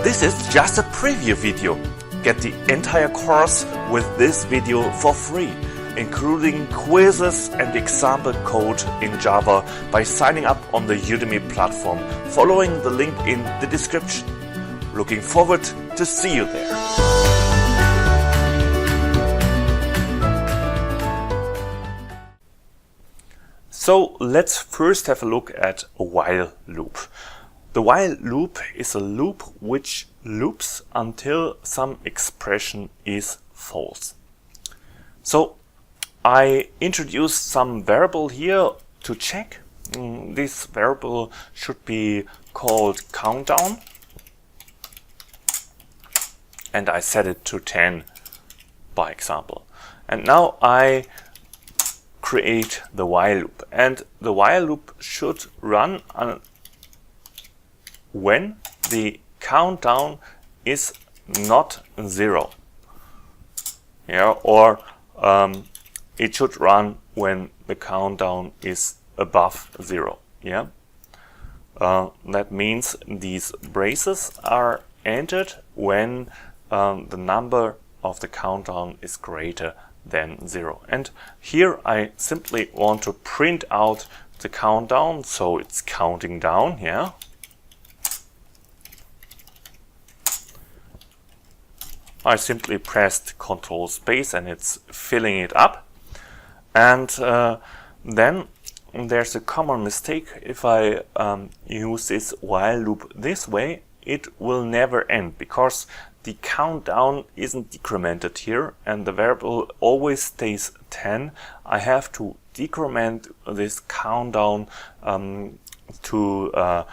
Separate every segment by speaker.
Speaker 1: This is just a preview video. Get the entire course with this video for free, including quizzes and example code in Java by signing up on the Udemy platform, following the link in the description. Looking forward to see you there. So let's first have a look at a while loop. The while loop is a loop which loops until some expression is false. So I introduced some variable here to check. This variable should be called countdown, and I set it to 10 by example. And now I create the while loop, and the while loop should run when the countdown is not 0, or it should run when the countdown is above 0. That means these braces are entered when the number of the countdown is greater than 0. And here I simply want to print out the countdown, so it's counting down. I simply pressed Ctrl space and it's filling it up. And then there's a common mistake. If I use this while loop this way, it will never end, because the countdown isn't decremented here and the variable always stays 10. I have to decrement this countdown to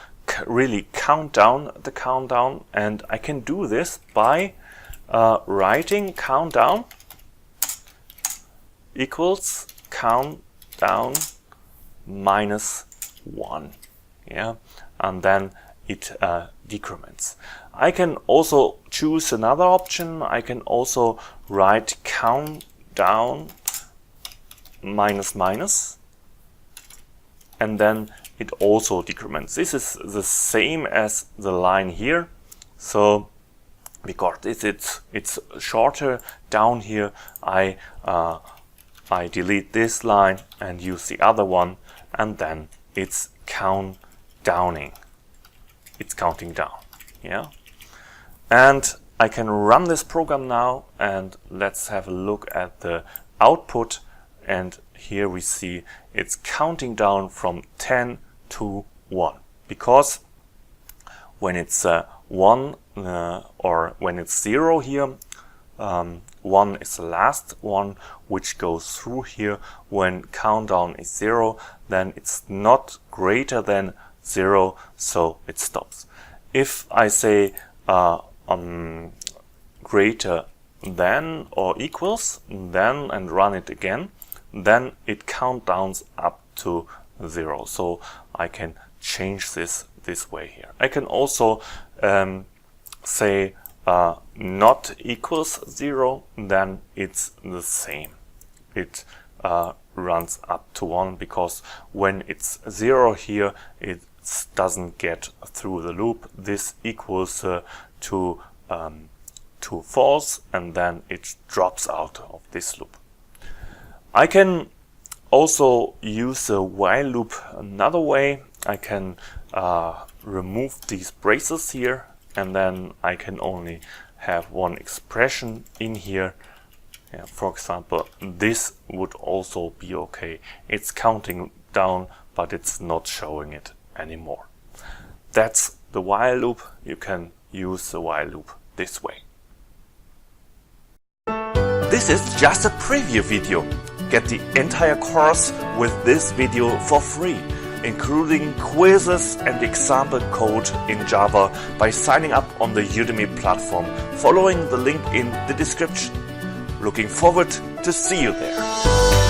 Speaker 1: really count down the countdown, and I can do this by writing countdown equals countdown minus 1, and then it decrements. I can also choose another option. I can also write countdown minus minus, and then it also decrements. This is the same as the line here, so because it's shorter down here, I delete this line and use the other one, and then it's countdowning. It's counting down. And I can run this program now, and let's have a look at the output. And here we see it's counting down from 10 to 1, because when it's 1 or when it's 0 here, 1 is the last one which goes through here. When countdown is 0, then it's not greater than 0, so it stops. If I say greater than or equals, then, and run it again, then it countdowns up to 0. So I can change this way here. I can also say not equals 0, then it's the same. It runs up to 1, because when it's 0 here, it doesn't get through the loop. This equals to false, and then it drops out of this loop. I can also use the while loop another way. I can remove these braces here, and then I can only have one expression in here. For example, this would also be okay. It's counting down, but it's not showing it anymore. That's the while loop. You can use the while loop this way. This is just a preview video. Get the entire course with this video for free, including quizzes and example code in Java by signing up on the Udemy platform, following the link in the description. Looking forward to see you there.